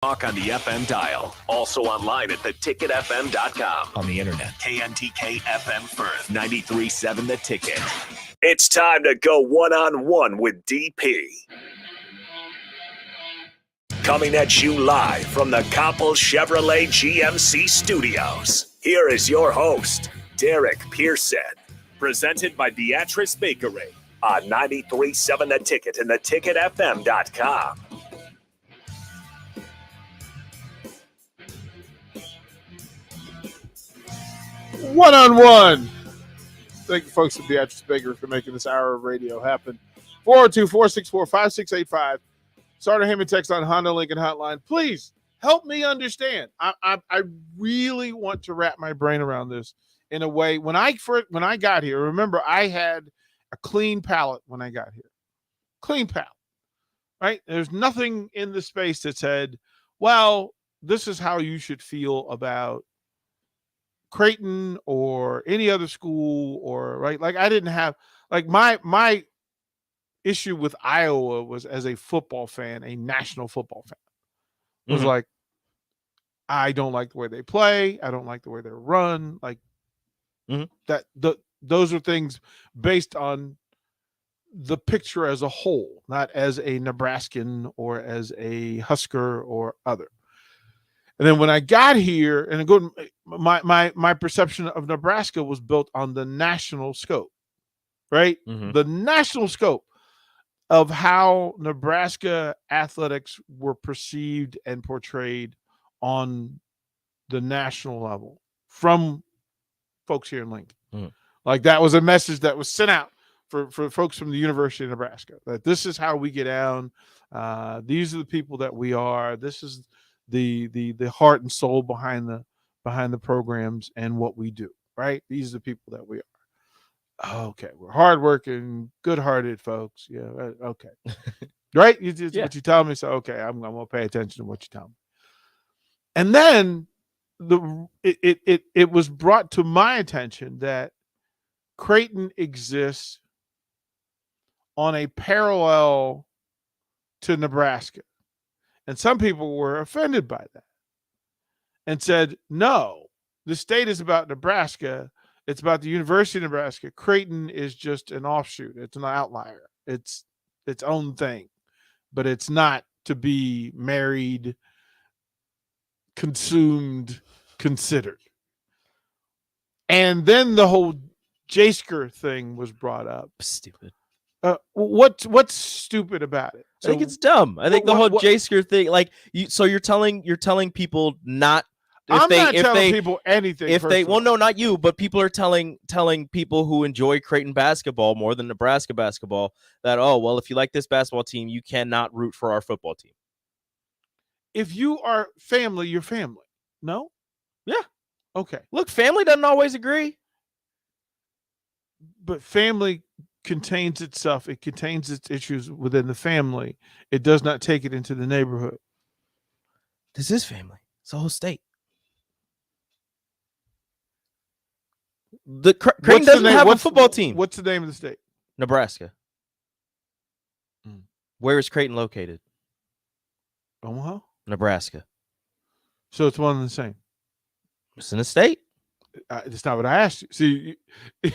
Talk on the FM dial. Also online at theticketfm.com. On the internet, KNTK FM Firth, 93.7 The Ticket. It's time to go one-on-one with DP. Coming at you live from the Koppel Chevrolet GMC studios. Here is your host, Derek Pearson. Presented by Beatrice Bakery on 93.7 The Ticket and theticketfm.com. One-on-one. Thank you, folks, at Beatrice Bakery for making this hour of radio happen. 402-464-5685. Starter Hammond text on Honda Lincoln Hotline. Please help me understand. I really want to wrap my brain around this in a way. When I got here, remember, I had a clean palate when I got here. Clean palate, right? There's nothing in the space that said, well, this is how you should feel about Creighton or any other school, or right. Like I didn't have like my issue with Iowa was as a football fan, a national football fan, was like, I don't like the way they play. I don't like the way they're run. Like those are things based on the picture as a whole, not as a Nebraskan or as a Husker or other. And then when I got here, and my perception of Nebraska was built on the national scope, right? The national scope of how Nebraska athletics were perceived and portrayed on the national level from folks here in Lincoln. Like that was a message that was sent out for folks from the University of Nebraska, that this is how we get down. These are the people that we are. This is the heart and soul behind the programs and what we do, right? These are the people that we are. Okay, we're hardworking, good-hearted folks. Yeah, okay, right? What you tell me, so okay, I'm gonna pay attention to what you tell me. And then it was brought to my attention that Creighton exists on a parallel to Nebraska. And some people were offended by that and said, no, the state is about Nebraska. It's about the University of Nebraska. Creighton is just an offshoot. It's an outlier. It's its own thing, but it's not to be married, consumed, considered. And then the whole Jasker thing was brought up. Stupid. What's stupid about it? I think it's dumb. I think the whole Jasker thing, like you're telling people not. I'm not telling people anything. If they, well, no, not you, but people are telling people who enjoy Creighton basketball more than Nebraska basketball that, oh, well, if you like this basketball team, you cannot root for our football team. If you are family, you're family. No? Yeah. Okay. Look, family doesn't always agree. But family contains itself. It contains its issues within the family. It does not take it into the neighborhood. This is family. It's a whole state. The Creighton doesn't have a football team. What's the name of the state? Nebraska. Where is Creighton located? Omaha? Nebraska. So it's one and the same. It's in a state. That's not what I asked you. See,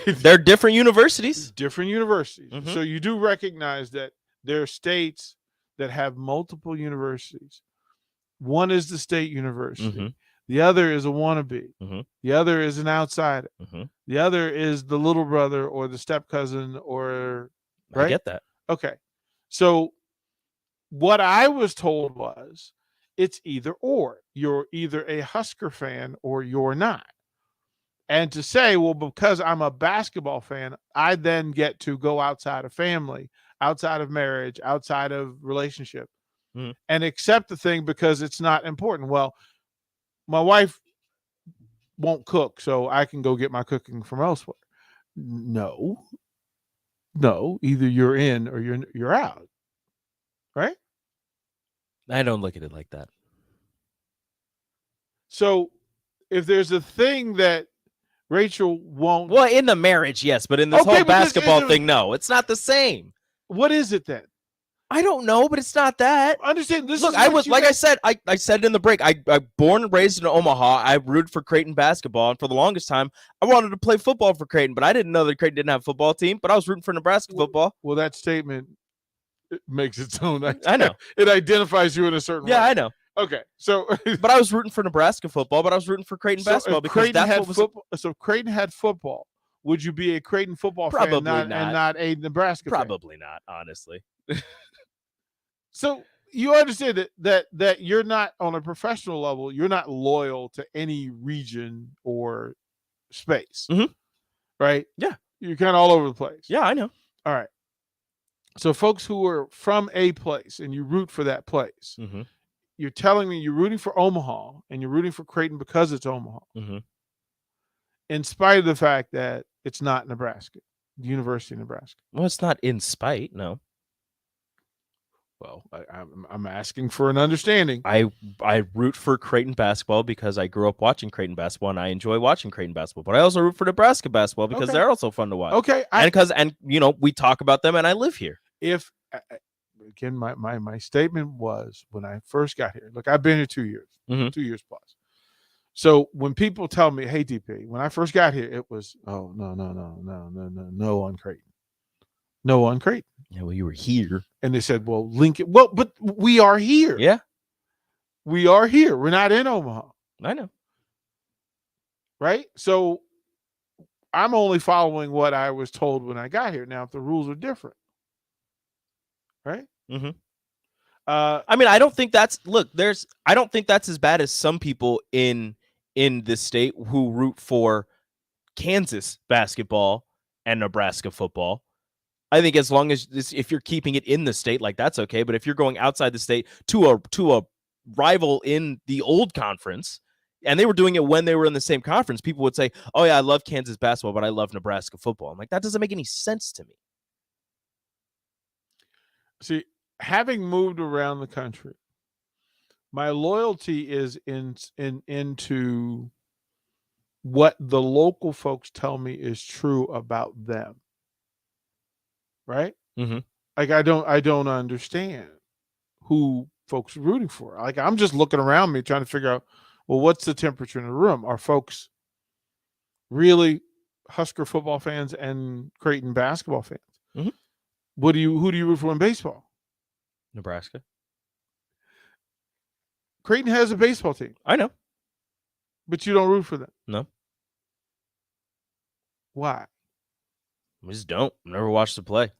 they're different universities. Different universities. So you do recognize that there are states that have multiple universities. One is the state university. The other is a wannabe. The other is an outsider. The other is the little brother or the step cousin or right? I get that. Okay. So what I was told was it's either or. You're either a Husker fan or you're not. And to say, well, because I'm a basketball fan, I then get to go outside of family, outside of marriage, outside of relationship, and accept the thing because it's not important. Well, my wife won't cook, so I can go get my cooking from elsewhere. No. Either you're in or you're out, right? I don't look at it like that. So if there's a thing that Rachel won't. Well, in the marriage, yes, but in this whole basketball thing, no, it's not the same. What is it then? I don't know, but it's not that. Understand this? Look, is I what was you like I guys- said, I said it in the break. I born and raised in Omaha. I rooted for Creighton basketball, and for the longest time, I wanted to play football for Creighton, but I didn't know that Creighton didn't have a football team. But I was rooting for Nebraska football. Well, that statement makes its own. I know. It identifies you in a certain Yeah, way. I know. Okay, so But I was rooting for Nebraska football, but I was rooting for Creighton so basketball if because Creighton that's had what was football. So if Creighton had football, would you be a Creighton football fan, Probably and not. not a Nebraska fan? Probably not, honestly. So you understand that you're not on a professional level. You're not loyal to any region or space, Mhm. right? Yeah. You're kind of all over the place. Yeah, I know. All right. So folks who are from a place and you root for that place, Mm-hmm. you're telling me you're rooting for Omaha and you're rooting for Creighton because it's Omaha, Mm-hmm. in spite of the fact that it's not Nebraska, the University of Nebraska. Well, it's not in spite, no. Well, I'm asking for an understanding. I root for Creighton basketball because I grew up watching Creighton basketball and I enjoy watching Creighton basketball. But I also root for Nebraska basketball because Okay. they're also fun to watch. Okay, And we talk about them and I live here. if again, my statement was when I first got here. Look, I've been here 2 years, Mhm. 2 years plus. So when people tell me, "Hey, DP," when I first got here, it was, "Oh no on Creighton, no on Creighton." Yeah, well, you were here. And they said, "Well, Lincoln." Well, but we are here. Yeah, We are here. We're not in Omaha, I know. right? So I'm only following what I was told when I got here. Now, if the rules are different, right? Mm-hmm. I mean, I don't think that's I don't think that's as bad as some people in this state who root for Kansas basketball and Nebraska football. I think as long as if you're keeping it in the state, like that's okay. But if you're going outside the state to a rival in the old conference, and they were doing it when they were in the same conference, people would say, "Oh yeah, I love Kansas basketball, but I love Nebraska football." I'm like, that doesn't make any sense to me. See, having moved around the country, my loyalty is into what the local folks tell me is true about them. Right? Mm-hmm. Like I don't understand who folks are rooting for. Like I'm just looking around me trying to figure out, well, what's the temperature in the room? Are folks really Husker football fans and Creighton basketball fans? Mhm. Who do you root for in baseball? Nebraska. Creighton has a baseball team, I know. but you don't root for them. No, Why? I just don't. Never watched the play.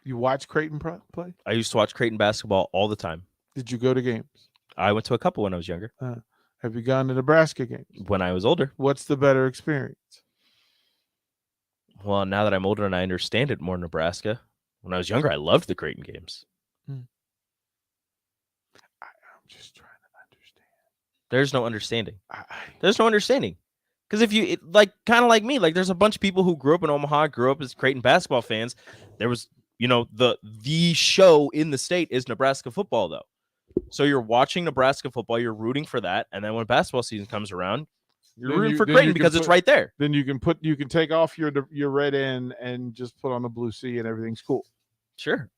You watch Creighton play? I used to watch Creighton basketball all the time. Did you go to games? I went to a couple when I was younger. Have you gone to Nebraska games? When I was older. What's the better experience? Well, now that I'm older and I understand it more, Nebraska. When I was younger, I loved the Creighton games. I'm just trying to understand. There's no understanding. I There's no understanding. Because if you kind of like me, like there's a bunch of people who grew up in Omaha, grew up as Creighton basketball fans. There was, the show in the state is Nebraska football, though. So you're watching Nebraska football, you're rooting for that, and then when basketball season comes around, you're rooting for Creighton because it's right there. Then you can take off your red end and just put on the blue C and everything's cool. Sure.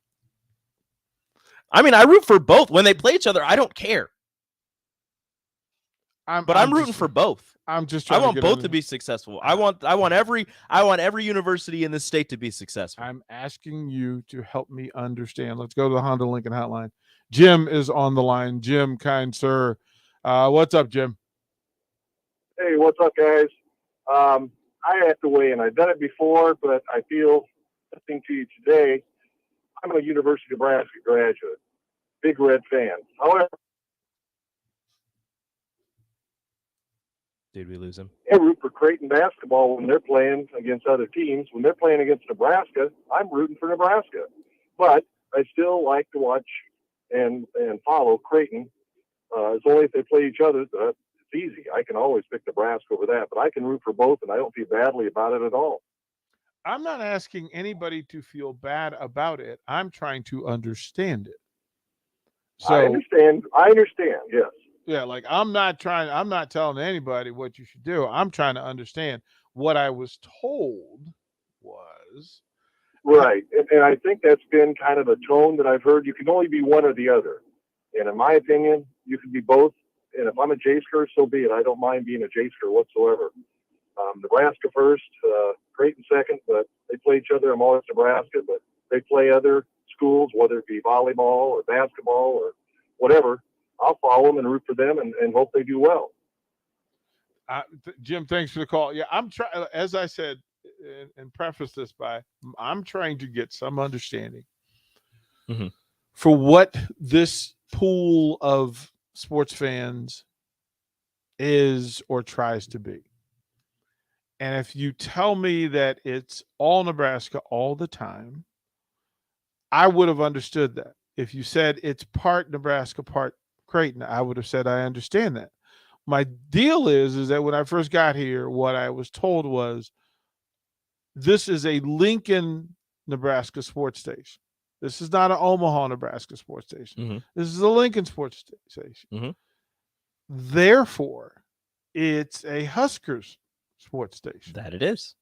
I mean, I root for both. When they play each other, I don't care. I'm rooting for both. I'm just I trying want both to be successful. I want every university in the state to be successful. I'm asking you to help me understand. Let's go to the Honda Lincoln hotline. Jim is on the line. Jim, kind sir. What's up, Jim? Hey, what's up, guys? I have to weigh in. I've done it before, but I feel listening to you today, I'm a University of Nebraska graduate, big Red fan. However, Did we lose him? I root for Creighton basketball when they're playing against other teams. When they're playing against Nebraska, I'm rooting for Nebraska. But I still like to watch and follow Creighton. It's only if they play each other that it's easy. I can always pick Nebraska over that, but I can root for both, and I don't feel badly about it at all. I'm not asking anybody to feel bad about it. I'm trying to understand it. So I understand. Yes. yeah, like I'm not telling anybody what you should do. I'm trying to understand. What I was told was Right. And I think that's been kind of a tone that I've heard. You can only be one or the other. And in my opinion, you can be both. And if I'm a Jasker, so be it. I don't mind being a Jasker whatsoever. Nebraska first, Creighton second, but they play each other. I'm always Nebraska, but they play other schools, whether it be volleyball or basketball or whatever. I'll follow them and root for them and hope they do well. Jim, thanks for the call. Yeah, I'm trying, as I said, and preface this by, I'm trying to get some understanding for what this pool of sports fans is or tries to be. And if you tell me that it's all Nebraska all the time, I would have understood that. If you said it's part Nebraska, part Creighton, I would have said I understand that. My deal is that when I first got here, what I was told was this is a Lincoln, Nebraska sports station. This is not an Omaha, Nebraska sports station. This is a Lincoln sports station. Therefore, it's a Huskers sports station. That it is.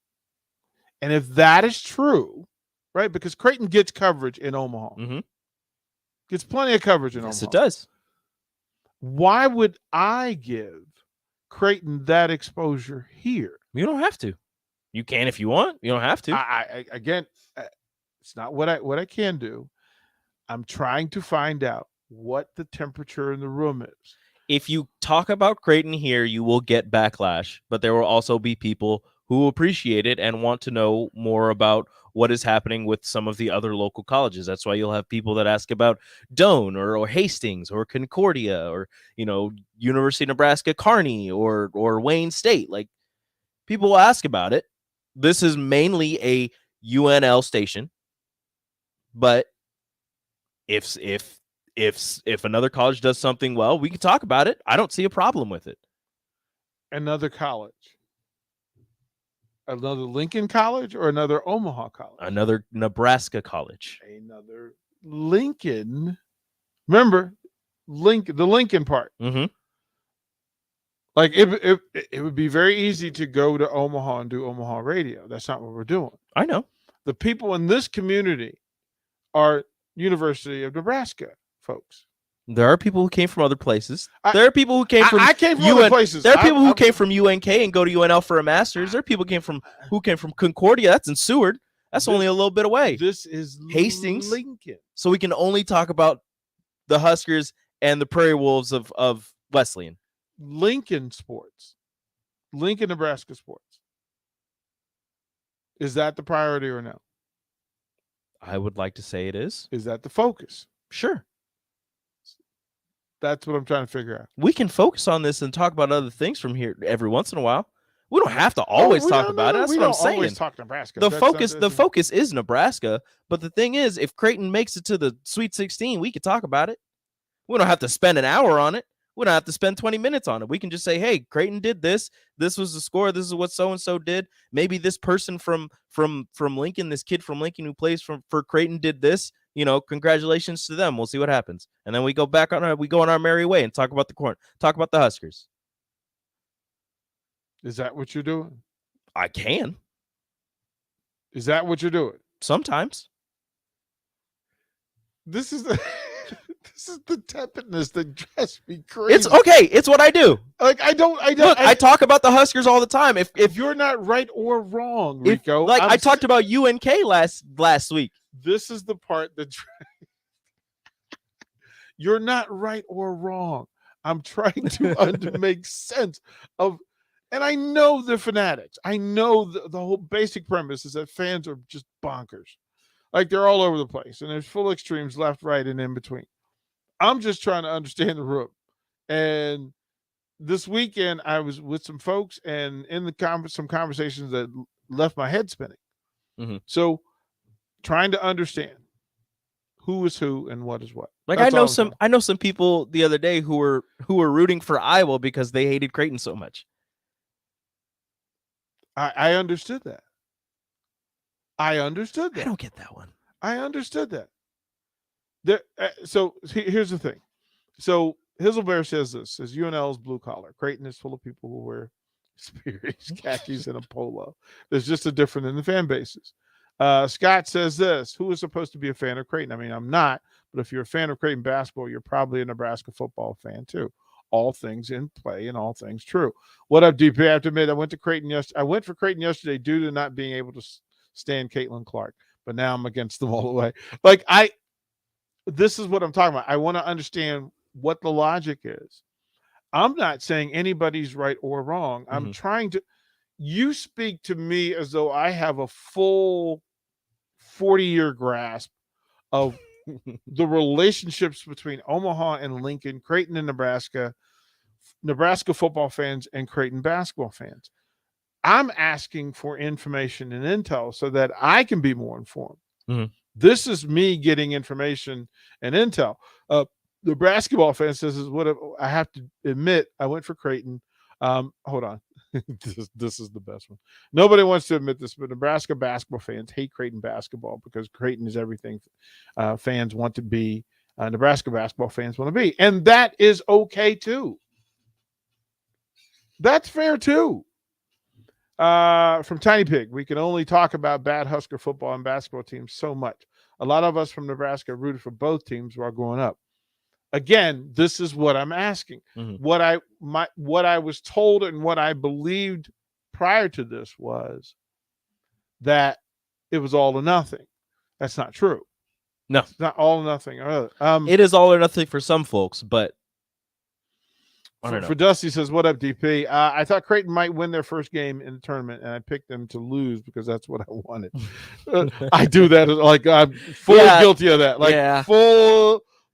And if that is true, right, because Creighton gets coverage in Omaha. Gets plenty of coverage in Omaha. Yes, it does. Why would I give Creighton that exposure here? You don't have to. You can if you want. You don't have to. Again, it's not what I can do. I'm trying to find out what the temperature in the room is. If you talk about Creighton here, you will get backlash, but there will also be people who appreciate it and want to know more about what is happening with some of the other local colleges. That's why you'll have people that ask about Doane or Hastings or Concordia or, University of Nebraska Kearney or Wayne State. Like, people will ask about it. This is mainly a UNL station, but if another college does something well, we can talk about it. I don't see a problem with it. Another college. Another Lincoln college or another Omaha college? Another Nebraska college. Another Lincoln. Remember, the Lincoln part. Like it would be very easy to go to Omaha and do Omaha radio. That's not what we're doing. I know. The people in this community are University of Nebraska folks. There are people who came from other places. There are people who came from. I came from other places. There are people who came from UNK and go to UNL for a master's. There are people who came from Concordia. That's in Seward. That's only a little bit away. This is Hastings, Lincoln. So we can only talk about the Huskers and the Prairie Wolves of Wesleyan. Lincoln sports. Lincoln, Nebraska sports. Is that the priority or no? I would like to say it is. Is that the focus? Sure. That's what I'm trying to figure out. We can focus on this and talk about other things from here every once in a while. We don't have to always talk about it. That's what I'm saying. Always talk Nebraska. The focus is Nebraska. But the thing is, if Creighton makes it to the Sweet 16, we could talk about it. We don't have to spend an hour on it. We don't have to spend 20 minutes on it. We can just say, hey, Creighton did this. This was the score. This is what so-and-so did. Maybe this person from Lincoln, this kid from Lincoln who plays for Creighton did this. Congratulations to them. We'll see what happens. And then we go on our merry way and talk about talk about the Huskers. Is that what you're doing? I can. Is that what you're doing? Sometimes. This is the tepidness that drives me crazy. It's okay. It's what I do. Like I talk about the Huskers all the time. If you're not right or wrong, Rico. I talked about UNK last week. This is the part that you're not right or wrong. I'm trying to make sense of, and I know the fanatics. I know the whole basic premise is that fans are just bonkers. Like they're all over the place and there's full extremes left, right, and in between. I'm just trying to understand the room. And this weekend I was with some folks and in some conversations that left my head spinning. So trying to understand who is who and what is what. Like I know some people the other day who were rooting for Iowa because they hated Creighton so much. I understood that. I don't get that one. I understood that. So here's the thing. So Hizzlebear says UNL is blue collar. Creighton is full of people who wear Spears, khakis, and a polo. There's just a difference in the fan bases. Scott says this: who is supposed to be a fan of Creighton? I mean, I'm not, but if you're a fan of Creighton basketball, you're probably a Nebraska football fan too. All things in play and all things true. What up, DP? I have to admit, I went for Creighton yesterday due to not being able to stand Caitlin Clark, but now I'm against them all the way. This is what I'm talking about. I want to understand what the logic is. I'm not saying anybody's right or wrong. I'm trying to. You speak to me as though I have a full 40-year grasp of the relationships between Omaha and Lincoln, Creighton and Nebraska football fans, and Creighton basketball fans. I'm asking for information and intel so that I can be more informed. This is me getting information and intel. The basketball fan says, "Is what I have to admit. I went for Creighton." Hold on. This is the best one. Nobody wants to admit this, but Nebraska basketball fans hate Creighton basketball because Creighton is everything fans want to be. Nebraska basketball fans want to be, and that is okay too. That's fair too. From Tiny Pig, we can only talk about bad Husker football and basketball teams so much. A lot of us from Nebraska rooted for both teams while growing up. Again, this is what I'm asking. What I was told and what I believed prior to this was that it was all or nothing. That's not true. No, it's not all or nothing. It is all or nothing for some folks, but I don't know. For Dusty says, "What up, DP? I thought Creighton might win their first game in the tournament, and I picked them to lose because that's what I wanted." I do that. Like I'm fully guilty of that.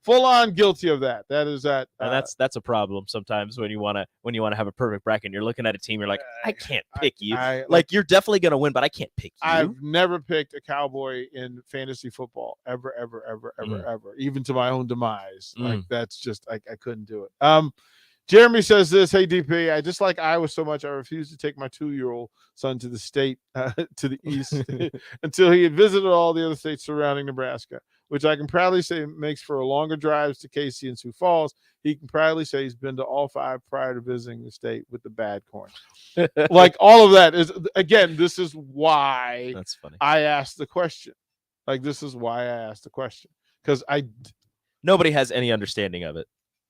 Full on guilty of that. That is that. And that's a problem sometimes when you want to have a perfect bracket and you're looking at a team, you're like, I can't pick you. You're definitely gonna win, but I can't pick you. I've never picked a Cowboy in fantasy football ever, even to my own demise. Like that's just I couldn't do it. Jeremy says this: "Hey DP, I dislike Iowa so much I refuse to take my 2-year-old son to the state to the east until he had visited all the other states surrounding Nebraska, which I can proudly say makes for longer drives to Casey and Sioux Falls. He can proudly say he's been to all 5 prior to visiting the state with the bad corn." Like all of that is, again, this is why that's funny. I asked the question. This is why I asked the question, because nobody has any understanding of it.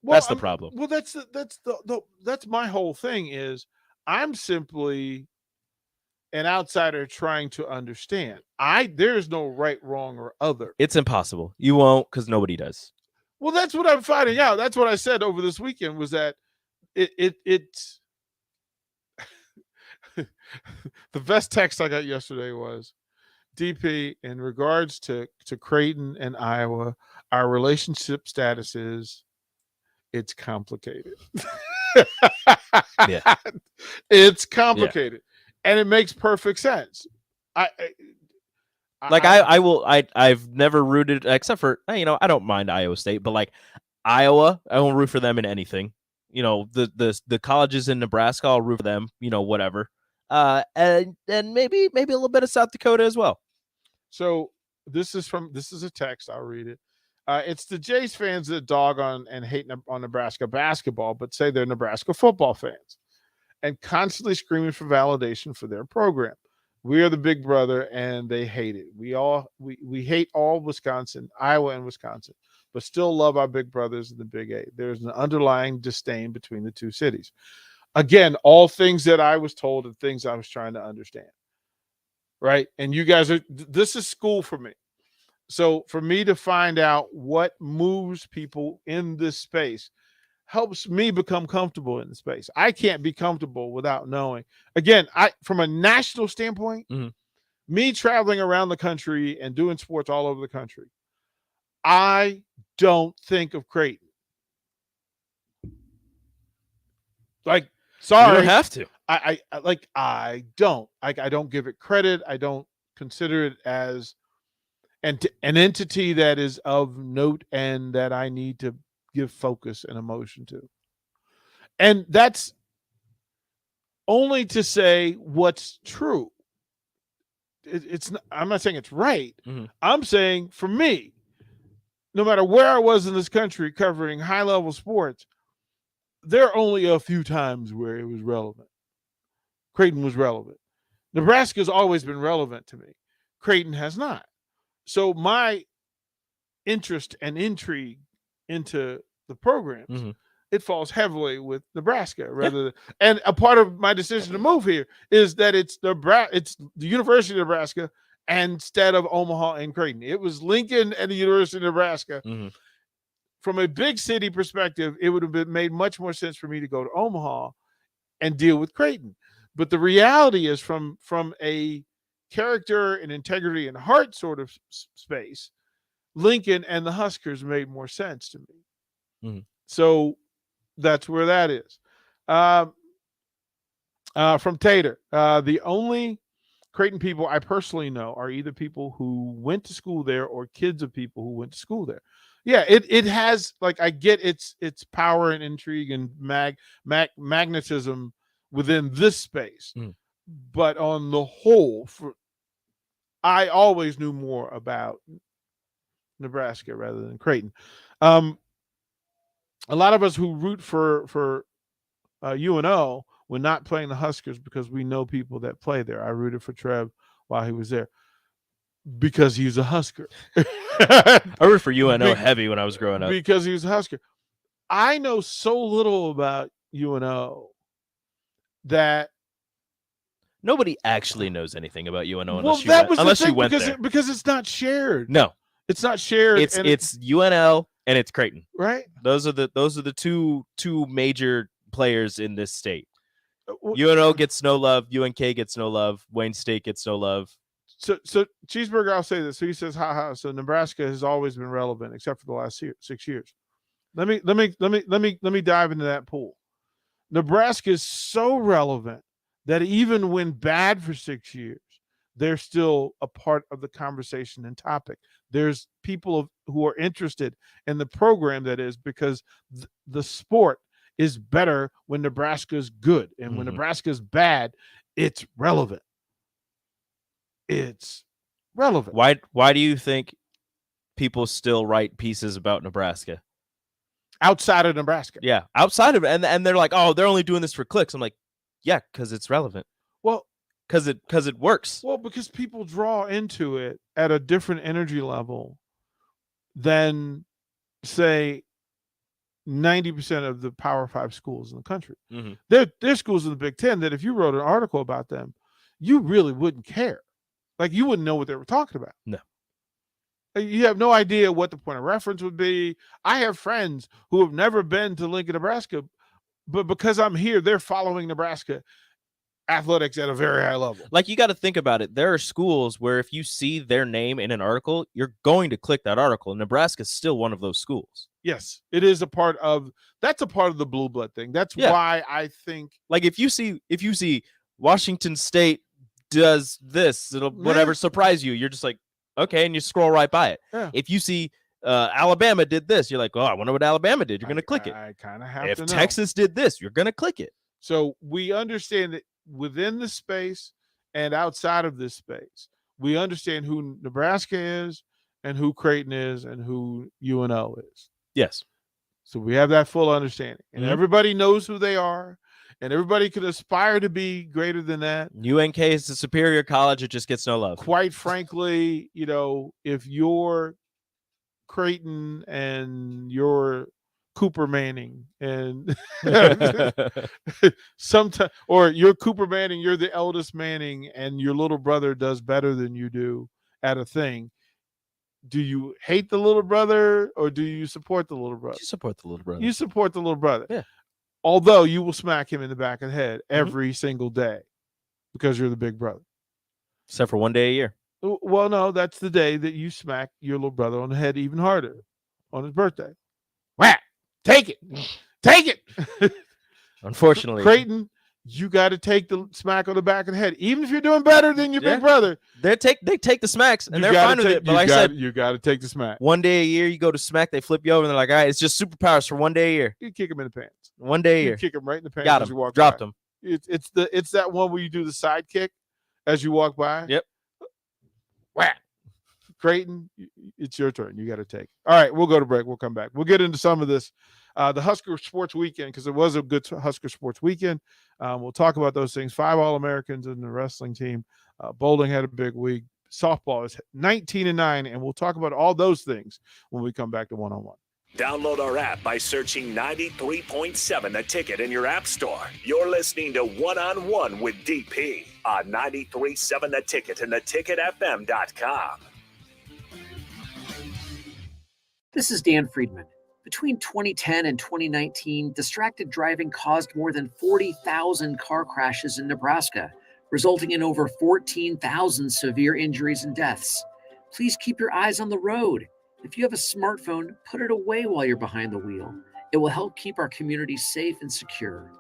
Well, that's the problem. Well, that's my whole thing is I'm simply an outsider trying to understand. There's no right, wrong, or other. It's impossible. You won't, because nobody does. Well, that's what I'm finding out. That's what I said over this weekend was that it's the best text I got yesterday was, "DP, in regards to Creighton and Iowa, our relationship status is it's complicated." Yeah. It's complicated. Yeah. And it makes perfect sense. I've never rooted, except for, I don't mind Iowa State, but Iowa, I won't root for them in anything. The colleges in Nebraska, I'll root for them, whatever. And maybe a little bit of South Dakota as well. So this is a text. I'll read it. It's the Jays fans that dog on and hate on Nebraska basketball, but say they're Nebraska football fans and constantly screaming for validation for their program. We are the big brother and they hate it. We hate all Wisconsin, Iowa and Wisconsin, but still love our big brothers in the Big 8. There's an underlying disdain between the two cities. Again, all things that I was told and things I was trying to understand. Right? And you guys this is school for me. So for me to find out what moves people in this space helps me become comfortable in the space. I can't be comfortable without knowing. Again, from a national standpoint, me traveling around the country and doing sports all over the country, I don't think of Creighton. Sorry. You don't have to. I don't. I don't give it credit. I don't consider it as an entity that is of note and that I need to give focus and emotion to. And that's only to say what's true. I'm not saying it's right. I'm saying for me, no matter where I was in this country covering high-level sports, there are only a few times where it was relevant. Creighton was relevant. Nebraska's always been relevant to me. Creighton has not. So my interest and intrigue into the programs, Mm-hmm. it falls heavily with Nebraska rather than, and a part of my decision to move here is that it's the University of Nebraska instead of Omaha and Creighton. It was Lincoln and the University of Nebraska. Mm-hmm. From a big city perspective, it would have made much more sense for me to go to Omaha and deal with Creighton. But the reality is from a character and integrity and heart sort of space, Lincoln and the Huskers made more sense to me. Mm-hmm. So that's where that is. From Tater, the only Creighton people I personally know are either people who went to school there or kids of people who went to school there. Yeah, it has, like, I get its power and intrigue and magnetism within this space. But on the whole, I always knew more about Nebraska rather than Creighton. A lot of us who root for UNO when not playing the Huskers because we know people that play there. I rooted for Trev while he was there because he's a Husker. I rooted for UNO heavy when I was growing up because he was a Husker. I know so little about UNO that nobody actually knows anything about UNO unless you went there. Because it's not shared. No, it's not shared. It's UNL and it's Creighton. Right. Those are the two major players in this state. UNO gets no love. UNK gets no love. Wayne State gets no love. So Cheeseburger, I'll say this. So he says, "Ha." So Nebraska has always been relevant, except for the last 6 years. Let me dive into that pool. Nebraska is so relevant that even when bad for 6 years, they're still a part of the conversation and topic. There's people who are interested in the program, that is, because the sport is better when Nebraska is good. And when Nebraska is bad, it's relevant. It's relevant. Why do you think people still write pieces about Nebraska? Outside of Nebraska. Yeah, outside of it. And they're like, oh, they're only doing this for clicks. I'm like, yeah, because it's relevant. Well, because it works. Well, because people draw into it at a different energy level than, say, 90% of the Power 5 schools in the country. There's schools in the Big Ten that if you wrote an article about them, you really wouldn't care. Like, you wouldn't know what they were talking about. No. You have no idea what the point of reference would be. I have friends who have never been to Lincoln, Nebraska, but because I'm here, they're following Nebraska athletics at a very high level. Like, you got to think about it. There are schools where if you see their name in an article, you're going to click that article. Nebraska is still one of those schools. Yes, it is a part of the blue blood thing. That's why I think, like, if you see Washington State does this, it'll whatever surprise you. You're just like, okay, and you scroll right by it. Yeah. If you see Alabama did this, you're like, oh, I wonder what Alabama did. You're going to click it. I kind of have to know. If Texas did this, you're going to click it. So we understand that within the space and outside of this space, we understand who Nebraska is and who Creighton is and who UNO is. Yes. So we have that full understanding. And everybody knows who they are. And everybody could aspire to be greater than that. UNK is a superior college. It just gets no love. Quite frankly, if you're Creighton and you're Cooper Manning and sometimes, or you're Cooper Manning, you're the eldest Manning, and your little brother does better than you do at a thing, do you hate the little brother or do you support the little brother? You support the little brother. You support the little brother. Yeah. Although you will smack him in the back of the head every single day because you're the big brother. Except for one day a year. Well, no, that's the day that you smack your little brother on the head even harder, on his birthday. Whack! Take it. Take it. Unfortunately. Creighton, you got to take the smack on the back of the head. Even if you're doing better than your big brother. They take the smacks, and they're fine with it. But like I said, you got to take the smack. One day a year, you go to smack, they flip you over, and they're like, all right, it's just superpowers for one day a year. You kick him in the pants. One day a year. You kick him right in the pants. Got him. As you walk Dropped by. him. It's that one where you do the side kick as you walk by. Yep. Whack. Creighton, it's your turn. You got to take it. All right, we'll go to break. We'll come back. We'll get into some of this. The Husker Sports Weekend, because it was a good Husker Sports Weekend. We'll talk about those things. 5 All-Americans in the wrestling team. Bowling had a big week. softball is 19-9, and we'll talk about all those things when we come back to one-on-one. Download our app by searching 93.7 The Ticket in your app store. You're listening to One-on-One with DP on 93.7 The Ticket and theticketfm.com. This is Dan Friedman. Between 2010 and 2019, distracted driving caused more than 40,000 car crashes in Nebraska, resulting in over 14,000 severe injuries and deaths. Please keep your eyes on the road. If you have a smartphone, put it away while you're behind the wheel. It will help keep our community safe and secure.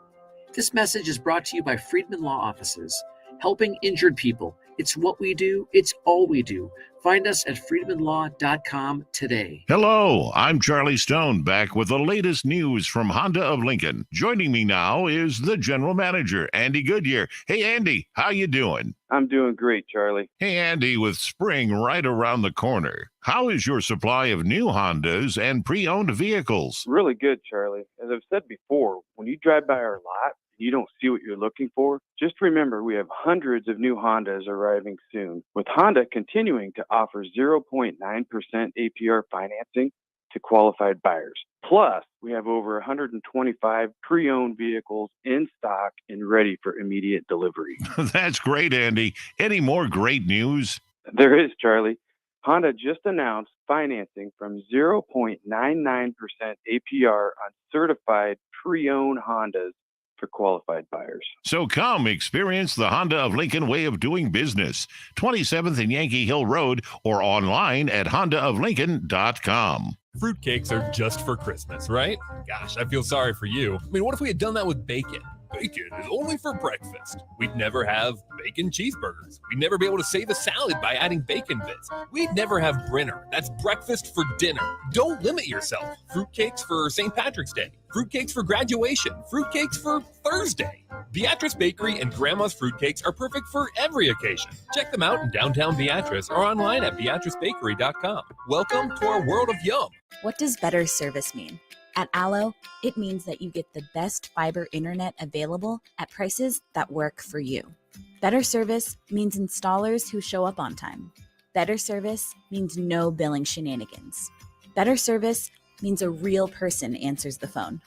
This message is brought to you by Friedman Law Offices, helping injured people. It's what we do. It's all we do. Find us at friedmanlaw.com today. Hello, I'm Charlie Stone, back with the latest news from Honda of Lincoln. Joining me now is the general manager, Andy Goodyear. Hey, Andy, how you doing? I'm doing great, Charlie. Hey, Andy, with spring right around the corner, how is your supply of new Hondas and pre-owned vehicles? Really good, Charlie. As I've said before, when you drive by our lot, you don't see what you're looking for, just remember we have hundreds of new Hondas arriving soon, with Honda continuing to offer 0.9% APR financing to qualified buyers. Plus, we have over 125 pre-owned vehicles in stock and ready for immediate delivery. That's great, Andy. Any more great news? There is, Charlie. Honda just announced financing from 0.99% APR on certified pre-owned Hondas for qualified buyers. So come experience the Honda of Lincoln way of doing business. 27th and Yankee Hill Road or online at hondaoflincoln.com. Fruitcakes are just for Christmas, right? Gosh, I feel sorry for you. I mean, what if we had done that with bacon? Bacon is only for breakfast. We'd never have bacon cheeseburgers. We'd never be able to save a salad by adding bacon bits. We'd never have Brinner. That's breakfast for dinner. Don't limit yourself. Fruitcakes for St. Patrick's Day. Fruitcakes for graduation. Fruitcakes for Thursday. Beatrice Bakery and Grandma's Fruitcakes are perfect for every occasion. Check them out in downtown Beatrice or online at beatricebakery.com. Welcome to our world of yum. What does better service mean? At Allo, it means that you get the best fiber internet available at prices that work for you. Better service means installers who show up on time. Better service means no billing shenanigans. Better service means a real person answers the phone.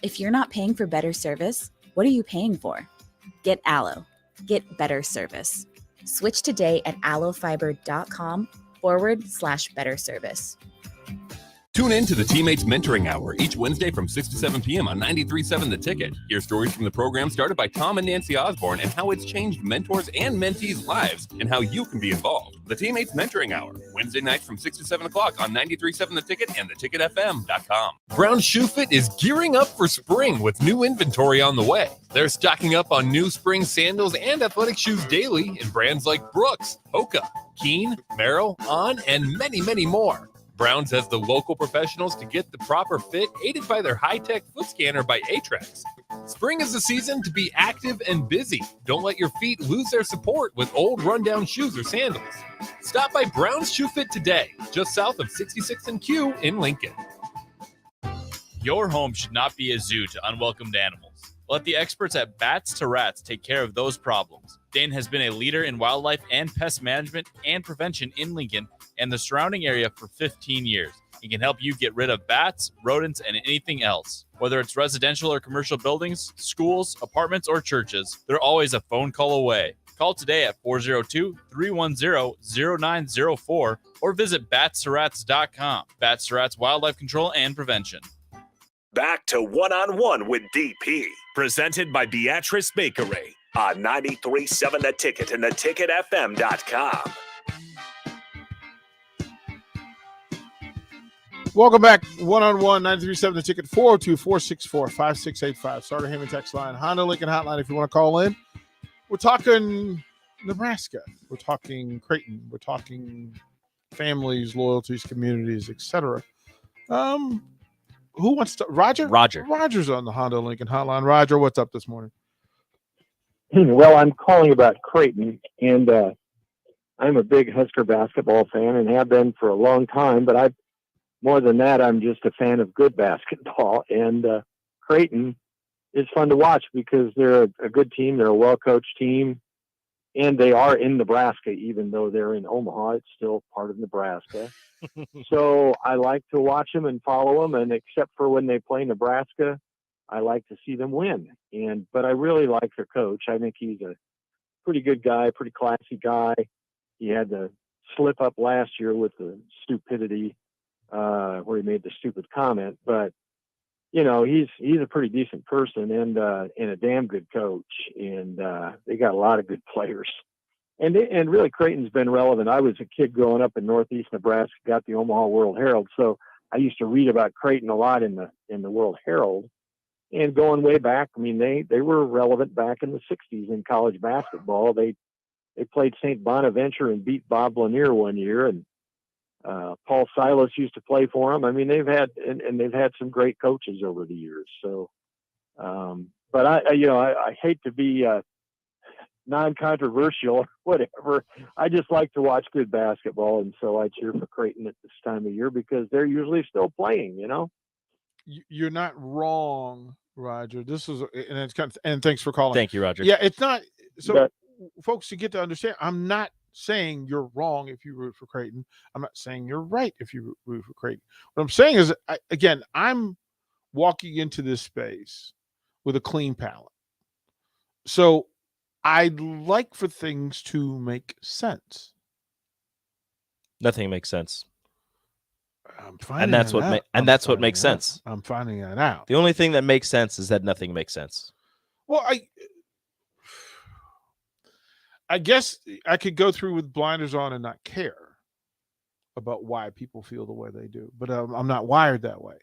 If you're not paying for better service, what are you paying for? Get Allo. Get better service. Switch today at allofiber.com/better service. Tune in to the Teammates Mentoring Hour each Wednesday from 6 to 7 p.m. on 93.7 The Ticket. Hear stories from the program started by Tom and Nancy Osborne and how it's changed mentors and mentees' lives and how you can be involved. The Teammates Mentoring Hour, Wednesday nights from 6 to 7 o'clock on 93.7 The Ticket and theticketfm.com. Brown Shoe Fit is gearing up for spring with new inventory on the way. They're stocking up on new spring sandals and athletic shoes daily in brands like Brooks, Hoka, Keen, Merrell, On, and many, many more. Browns has the local professionals to get the proper fit, aided by their high-tech foot scanner by Atrax. Spring is the season to be active and busy. Don't let your feet lose their support with old rundown shoes or sandals. Stop by Brown's Shoe Fit today, just south of 66th and Q in Lincoln. Your home should not be a zoo to unwelcomed animals. Let the experts at Bats to Rats take care of those problems. Dane has been a leader in wildlife and pest management and prevention in Lincoln and the surrounding area for 15 years. He can help you get rid of bats, rodents, and anything else. Whether it's residential or commercial buildings, schools, apartments, or churches, they're always a phone call away. Call today at 402-310-0904 or visit batsterats.com. Bats to Rats Wildlife Control and Prevention. Back to One-on-One with DP, presented by Beatrice Bakery on 93.7 The Ticket and theticketfm.com. Welcome back. One-on-one, 93.7 The Ticket, 402-464-5685. Starter Heyman text line, Honda Lincoln hotline if you want to call in. We're talking Nebraska. We're talking Creighton. We're talking families, loyalties, communities, etc. Who wants to? Roger? Roger's on the Honda Lincoln hotline. Roger, what's up this morning? Well, I'm calling about Creighton, and I'm a big Husker basketball fan and have been for a long time, but more than that, I'm just a fan of good basketball, and Creighton is fun to watch because they're a good team. They're a well-coached team. and they are in Nebraska, even though they're in Omaha. It's still part of Nebraska. So I like to watch them and follow them. And except for when they play Nebraska, I like to see them win. But I really like their coach. I think he's a pretty good guy, pretty classy guy. He had to slip up last year with the stupidity where he made the stupid comment. But you know, he's a pretty decent person and a damn good coach. And they got a lot of good players. And really, Creighton's been relevant. I was a kid growing up in Northeast Nebraska, got the Omaha World Herald, so I used to read about Creighton a lot in the World Herald. And going way back, I mean, they were relevant back in the '60s in college basketball. They played St. Bonaventure and beat Bob Lanier one year, and Paul Silas used to play for them. I mean, they've had some great coaches over the years. So, but I hate to be non-controversial or whatever. I just like to watch good basketball, and so I cheer for Creighton at this time of year because they're usually still playing. You know, You're not wrong, Roger. This is, and it's kind of, and thanks for calling. Thank you, Roger. Yeah, it's not. So, folks, you get to understand. I'm not saying you're wrong if you root for Creighton. I'm not saying you're right if you root for Creighton. What I'm saying is, I'm walking into this space with a clean palate. So I'd like for things to make sense. Nothing makes sense. And that's what makes sense. I'm finding that out. The only thing that makes sense is that nothing makes sense. Well, I guess I could go through with blinders on and not care about why people feel the way they do, but I'm not wired that way.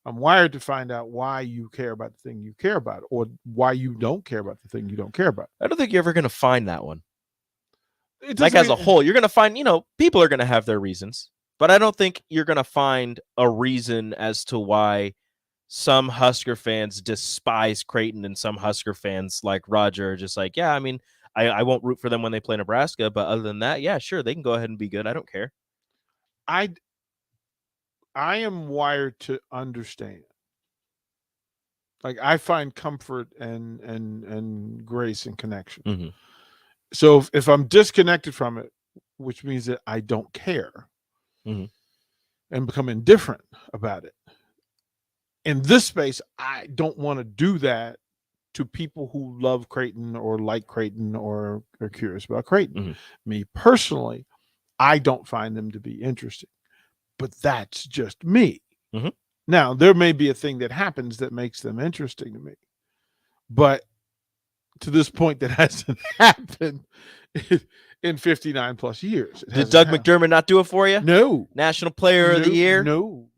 I'm wired to find out why you care about the thing you care about, or why you don't care about the thing you don't care about. I don't think you're ever going to find that one. Like as a whole, you're going to find, people are going to have their reasons, but I don't think you're going to find a reason as to why some Husker fans despise Creighton and some Husker fans like Roger are just like, yeah, I mean, I won't root for them when they play Nebraska, but other than that, yeah, sure, they can go ahead and be good. I don't care. I am wired to understand. Like, I find comfort and grace and connection. Mm-hmm. So if I'm disconnected from it, which means that I don't care, mm-hmm. and become indifferent about it. In this space, I don't want to do that to people who love Creighton or like Creighton or are curious about Creighton. Mm-hmm. Me personally, I don't find them to be interesting. But that's just me. Mm-hmm. Now, there may be a thing that happens that makes them interesting to me. But to this point, that hasn't happened in 59 plus years. Did Doug McDermott not do it for you? No. National Player of the Year? No,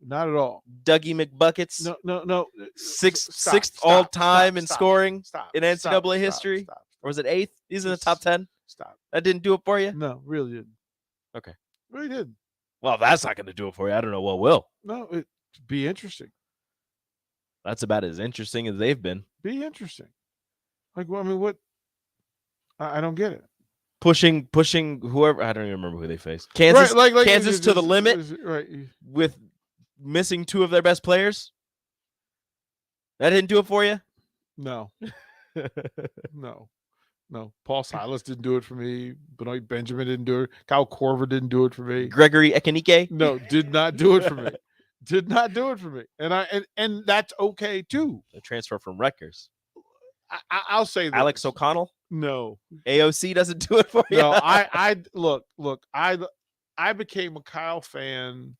not at all. Dougie McBuckets? No. Sixth all-time in scoring in NCAA Stop, history? stop. Or was it eighth? He's in the top 10? Stop. That didn't do it for you? No, really didn't. Okay. Really didn't. Well, that's not going to do it for you. I don't know what will. No, it'd be interesting. That's about as interesting as they've been. Be interesting. Like, well, I mean, what? I don't get it. Pushing whoever. I don't even remember who they faced. Kansas, right, like Kansas to the limit, right? With missing two of their best players. That didn't do it for you? No. No. Paul Silas didn't do it for me. Benoit Benjamin didn't do it. Kyle Korver didn't do it for me. Gregory Ekenike? No, did not do it for me. Did not do it for me. And that's okay too. The transfer from Rutgers. I'll say that. Alex O'Connell? No. AOC doesn't do it for you. No, I look, I became a Kyle fan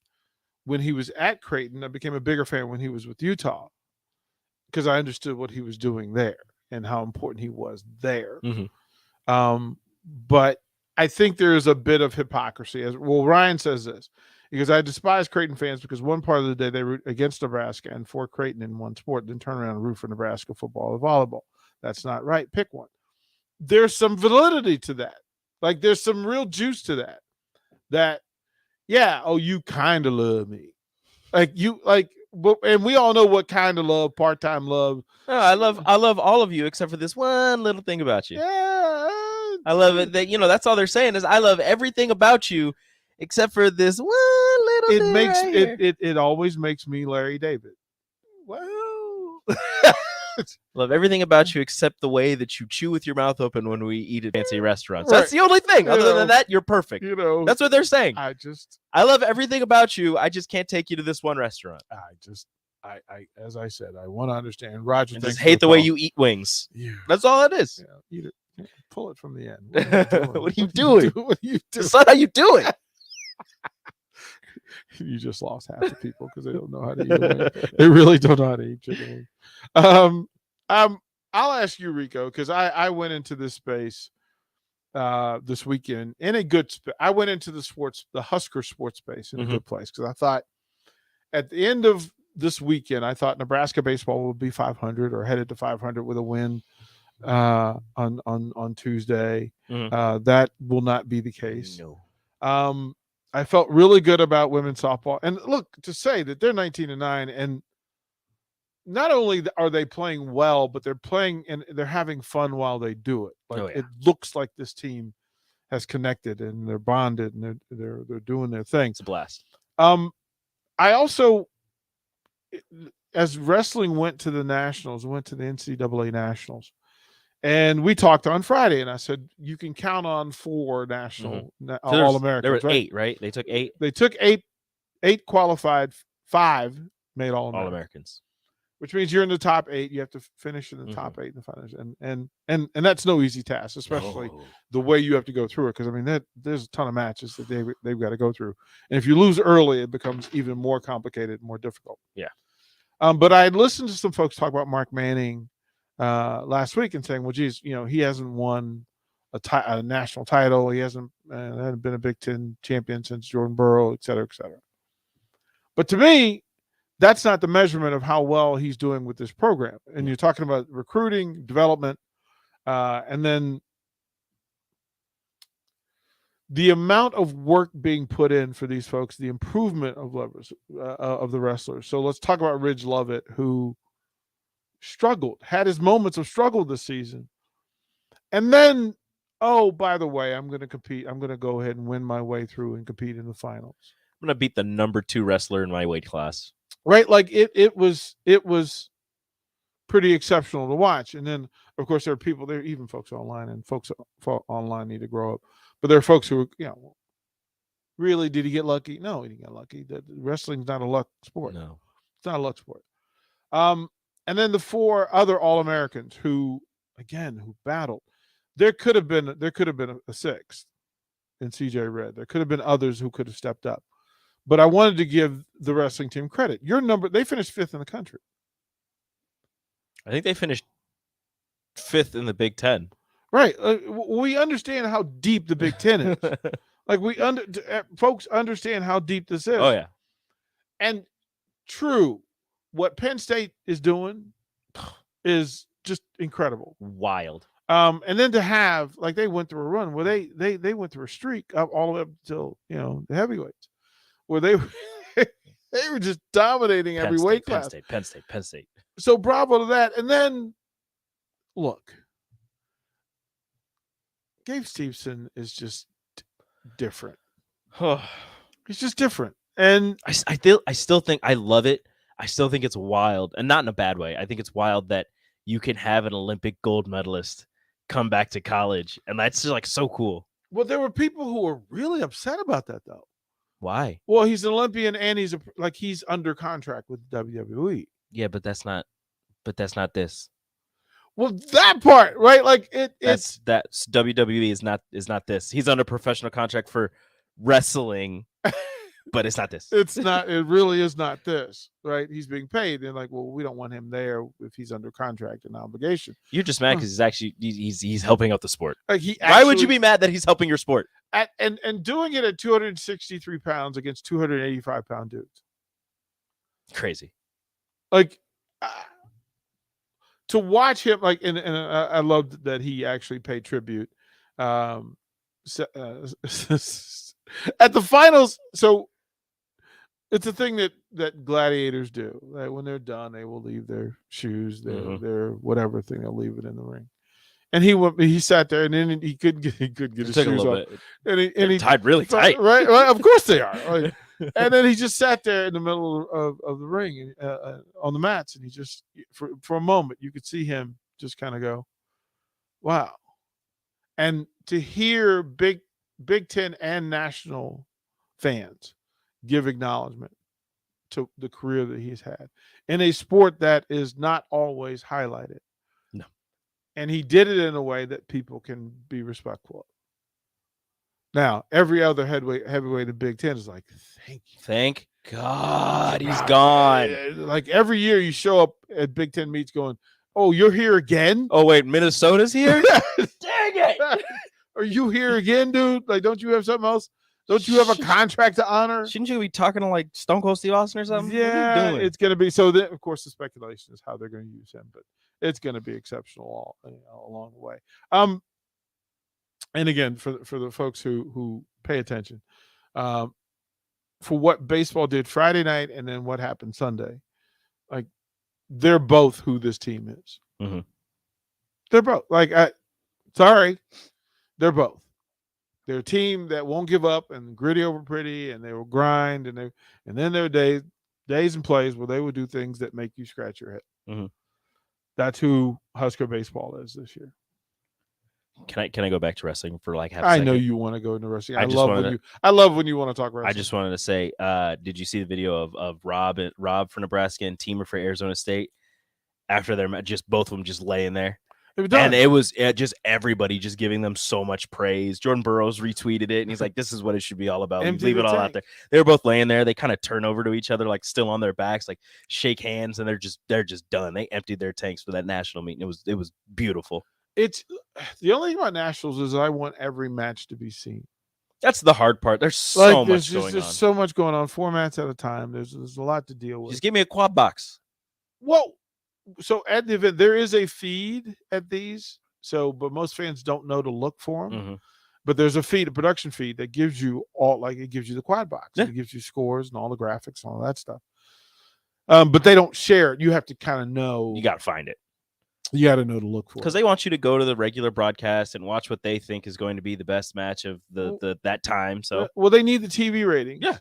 when he was at Creighton. I became a bigger fan when he was with Utah because I understood what he was doing there and how important he was there. Mm-hmm. But I think there's a bit of hypocrisy. As well, Ryan says this, because I despise Creighton fans because one part of the day they root against Nebraska and for Creighton in one sport, then turn around and root for Nebraska football or volleyball. That's not right. Pick one. There's some validity to that. Like, there's some real juice to that. That, yeah, oh, you kind of love me. And we all know what kind of love, part-time love. No, I love all of you except for this one little thing about you. Yeah. I love it that, that's all they're saying is I love everything about you except for this one little thing. Makes right here. it always makes me Larry David. Well, Love everything about you except the way that you chew with your mouth open when we eat at fancy restaurants. Right. That's the only thing. You Other know, than that, you're perfect. That's what they're saying. I love everything about you. I just can't take you to this one restaurant. I as I said, I want to understand. Roger, And thanks just for hate the way call. you eat wings. Yeah. That's all it is. Yeah, eat it. Yeah, pull it from the end. What are you doing? What are you doing? Decide how you do it. You just lost half the people because they don't know how to eat a wing. They really don't know how to eat chicken wings. I'll ask you, Rico, because I went into this space this weekend in a good I went into the Husker sports space in a good place because I thought at the end of this weekend, I thought Nebraska baseball would be 500 or headed to 500 with a win on Tuesday. That will not be the case. No. I felt really good about women's softball. And look, to say that they're 19-9, and not only are they playing well, but they're playing and they're having fun while they do it. Like it looks like this team has connected and they're bonded and they're doing their thing. It's a blast. I also, as wrestling went to the nationals, went to the NCAA nationals, and we talked on Friday, and I said you can count on 4 national All-Americans. There were right? 8, right? They took 8. They took 8 qualified, 5 made All-Americans. Which means you're in the top 8. You have to finish in the top 8 in the finals, and that's no easy task, especially the way you have to go through it. Because I mean, there's a ton of matches that they've got to go through, and if you lose early, it becomes even more complicated, more difficult. Yeah. But I listened to some folks talk about Mark Manning last week and saying, well, geez, he hasn't won a national title. He hasn't been a Big Ten champion since Jordan Burrow, et cetera, et cetera. But to me, that's not the measurement of how well he's doing with this program. And you're talking about recruiting, development, and then the amount of work being put in for these folks, the improvement of the wrestlers. So let's talk about Ridge Lovett, who struggled, had his moments of struggle this season. And then, oh, by the way, I'm going to compete. I'm going to go ahead and win my way through and compete in the finals. I'm going to beat the number 2 wrestler in my weight class. Right? Like it was pretty exceptional to watch. And then, of course, there are even folks online, and folks online need to grow up. But there are folks who, really, did he get lucky? No, he didn't get lucky. Wrestling's not a luck sport. No. It's not a luck sport. And then the 4 other All-Americans who battled. There could have been a 6th in CJ Red. There could have been others who could have stepped up. But I wanted to give the wrestling team credit. They finished 5th in the country. I think they finished 5th in the Big Ten. Right. We understand how deep the Big Ten is. Like folks understand how deep this is. Oh, yeah. And true, what Penn State is doing is just incredible. Wild. And then to have, like, they went through a run where they went through a streak up all the way up until, the heavyweights, where they were just dominating every weight class. Penn State. So bravo to that. And then, look, Gabe Stevenson is just different. He's just different. And I still think I love it. I still think it's wild, and not in a bad way. I think it's wild that you can have an Olympic gold medalist come back to college, and that's just like so cool. Well, there were people who were really upset about that, though. Why? Well, he's an Olympian, and he's under contract with WWE. Yeah, but that's not this. Well, that part, right? Like that's WWE is not this. He's under professional contract for wrestling, but it's not this. It's not. It really is not this, right? He's being paid, and like, well, we don't want him there if he's under contract and obligation. You're just mad because he's helping out the sport. Like why would you be mad that he's helping your sport? And doing it at 263 pounds against 285-pound dudes. Crazy. Like. To watch him, like, and I loved that he actually paid tribute at the finals. So it's a thing that gladiators do. Right? When they're done, they will leave their shoes, their whatever thing, they'll leave it in the ring. And he sat there, and then he couldn't get his shoes off. And he tied really tight, right? Of course they are. Like, And then he just sat there in the middle of the ring on the mats, and he just for a moment you could see him just kind of go, "Wow!" And to hear Big Ten and national fans give acknowledgement to the career that he's had in a sport that is not always highlighted. No. And he did it in a way that people can be respectful of. Now, every other heavyweight in Big Ten is like, thank you. Thank God he's gone. Like every year you show up at Big Ten meets going, oh, you're here again? Oh, wait, Minnesota's here? Dang it. Are you here again, dude? Like, don't you have something else? Don't you have a contract to honor? Shouldn't you be talking to like Stone Cold Steve Austin or something? Yeah, what are you doing? it's going to be. So, of course, the speculation is how they're going to use him, but it's going to be exceptional all along the way. And again, for the folks who pay attention, for what baseball did Friday night and then what happened Sunday, like they're both who this team is. Mm-hmm. They're both sorry, they're both. They're a team that won't give up and gritty over pretty, and they will grind, and then there are days and plays where they will do things that make you scratch your head. Mm-hmm. That's who Husker baseball is this year. Can I go back to wrestling for like half a I second? know you want to go into wrestling. I I love when you want to talk wrestling. I just wanted to say, did you see the video of Rob for Nebraska and Teamer for Arizona State after their match? Just both of them just laying there, and it was just everybody just giving them so much praise. Jordan Burroughs retweeted it, and he's like, "This is what it should be all about. Leave it all out there." They were both laying there. They kind of turn over to each other, like still on their backs, like shake hands, and they're just done. They emptied their tanks for that national meeting. It was beautiful. It's the only thing about nationals is I want every match to be seen. That's the hard part. There's so much going on. There's so much going on. 4 mats at a time. There's a lot to deal with. Just give me a quad box. Well, so at the event there is a feed at these. So, but most fans don't know to look for them. Mm-hmm. But there's a production feed that gives you it gives you the quad box. Yeah. It gives you scores and all the graphics and all that stuff. But they don't share it. You have to kind of know. You got to find it. You got to know to look for it. Because they want you to go to the regular broadcast and watch what they think is going to be the best match of that time. So, well, they need the TV rating. Yeah.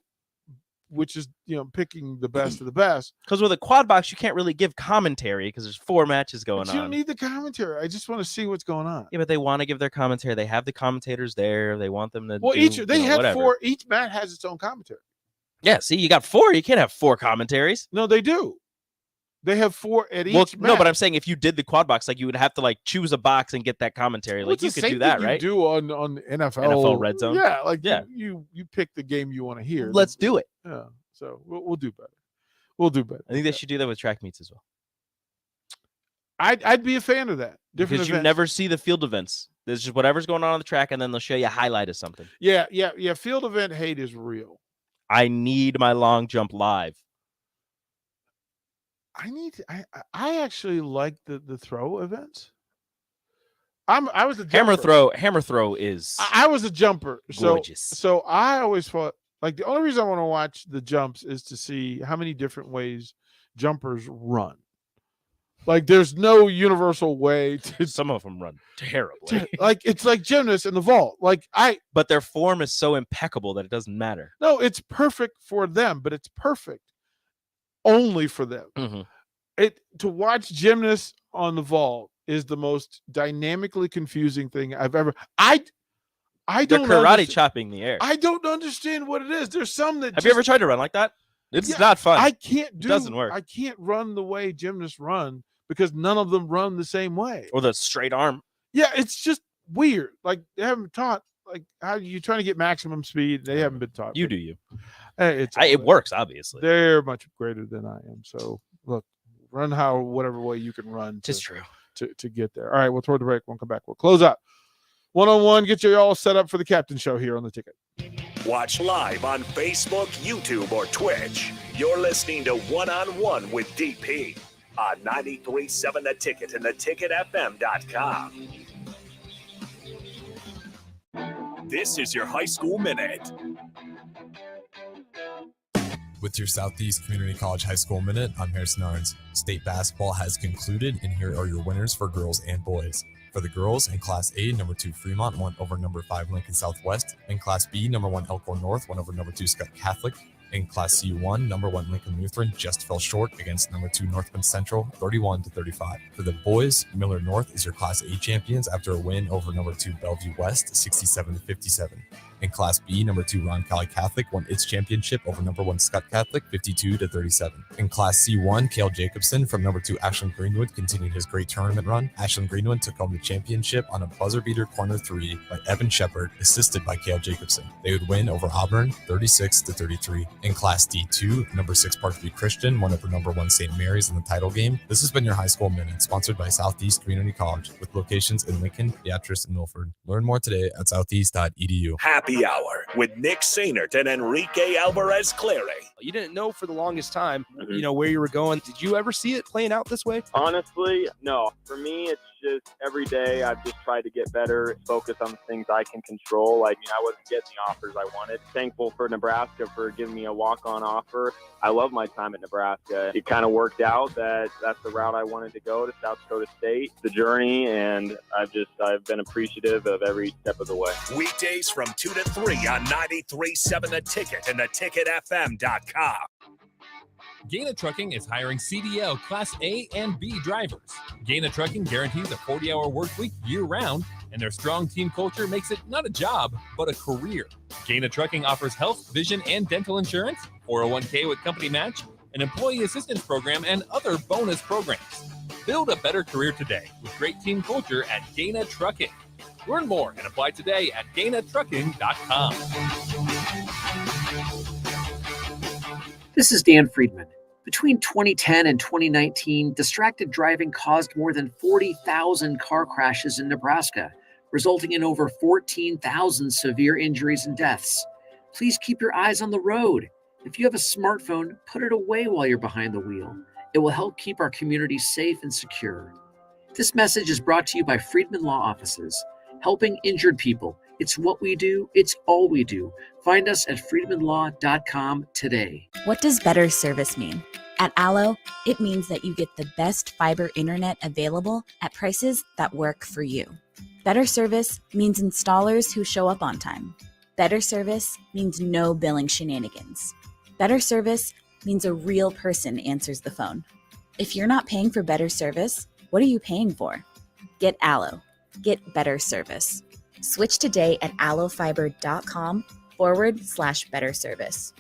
Which is, picking the best of the best. Because with a quad box, you can't really give commentary because there's 4 matches going on. You don't need the commentary. I just want to see what's going on. Yeah, but they want to give their commentary. They have the commentators there. They want them to. Well, whatever. 4. Each mat has its own commentary. Yeah, see, you got 4. You can't have 4 commentaries. No, they do. They have 4 at each match. No, but I'm saying if you did the quad box, like you would have to like choose a box and get that commentary. Like you could do that, right? You do on NFL Red Zone. Yeah, you pick the game you want to hear. Let's do it. Yeah, so we'll do better. We'll do better. I think they should do that with track meets as well. I'd be a fan of that. Because you never see the field events. There's just whatever's going on the track, and then they'll show you a highlight of something. Yeah. Field event hate is real. I need my long jump live. I actually like the throw events. I was a jumper. Hammer throw is I was a jumper. Gorgeous. So I always thought like the only reason I want to watch the jumps is to see how many different ways jumpers run. Like there's no universal way to some of them run terribly. Like it's like gymnasts in the vault. But their form is so impeccable that it doesn't matter. No, it's perfect for them, but it's perfect only for them. Mm-hmm. To watch gymnasts on the vault is the most dynamically confusing thing I've ever. I don't. They're karate chopping the air. I don't understand what it is. There's some that. Have you ever tried to run like that? It's not fun. It doesn't work. I can't run the way gymnasts run because none of them run the same way. Or the straight arm. Yeah, it's just weird. Like they haven't taught like how you trying to get maximum speed. They haven't been taught. You do you. It works, obviously. They're much greater than I am. So look, run whatever way you can run. It's true. To get there. All right, we'll throw the break. We'll come back. We'll close out. One-on-one, get you all set up for the Captain Show here on The Ticket. Watch live on Facebook, YouTube, or Twitch. You're listening to One-on-One with DP on 93.7 The Ticket and theticketfm.com. This is your High School Minute. With your Southeast Community College High School Minute, I'm Harrison Arns. State basketball has concluded, and here are your winners for girls and boys. For the girls, in Class A, number 2 Fremont won over number 5 Lincoln Southwest. In Class B, number 1 Elkhorn North won over number 2 Scott Catholic. In Class C1, number 1 Lincoln Lutheran just fell short against number 2 Northland Central, 31-35. For the boys, Miller North is your Class A champions after a win over number 2 Bellevue West, 67-57. In Class B, number 2 Roncalli Catholic won its championship over number 1 Scott Catholic, 52-37. In Class C1, Cale Jacobson from number 2 Ashland Greenwood continued his great tournament run. Ashland Greenwood took home the championship on a buzzer beater corner 3 by Evan Shepard, assisted by Cale Jacobson. They would win over Auburn, 36-33. In Class D2, number 6 Parkview Christian won over number 1 St. Mary's in the title game. This has been your High School Minute, sponsored by Southeast Community College, with locations in Lincoln, Beatrice, and Milford. Learn more today at southeast.edu. Happy Hour with Nick Sainert and Enrique Alvarez Clary. You didn't know for the longest time, where you were going. Did you ever see it playing out this way? Honestly, no. For me, it's just every day I've just tried to get better, focus on the things I can control. I wasn't getting the offers I wanted. Thankful for Nebraska for giving me a walk-on offer. I love my time at Nebraska. It kind of worked out that that's the route I wanted to go, to South Dakota State, the journey, and I've been appreciative of every step of the way. Weekdays from 2 to 3 on 93.7 The Ticket and theticketfm.com. Gaina Trucking is hiring CDL Class A and B drivers. Gaina Trucking guarantees a 40-hour work week year-round, and their strong team culture makes it not a job, but a career. Gaina Trucking offers health, vision, and dental insurance, 401k with company match, an employee assistance program, and other bonus programs. Build a better career today with great team culture at Gaina Trucking. Learn more and apply today at GainaTrucking.com. This is Dan Friedman. Between 2010 and 2019, distracted driving caused more than 40,000 car crashes in Nebraska, resulting in over 14,000 severe injuries and deaths. Please keep your eyes on the road. If you have a smartphone, put it away while you're behind the wheel. It will help keep our community safe and secure. This message is brought to you by Friedman Law Offices, helping injured people. It's what we do. It's all we do. Find us at friedmanlaw.com today. What does better service mean? At Allo, it means that you get the best fiber internet available at prices that work for you. Better service means installers who show up on time. Better service means no billing shenanigans. Better service means a real person answers the phone. If you're not paying for better service, what are you paying for? Get Allo. Get better service. Switch today at allofiber.com/better service.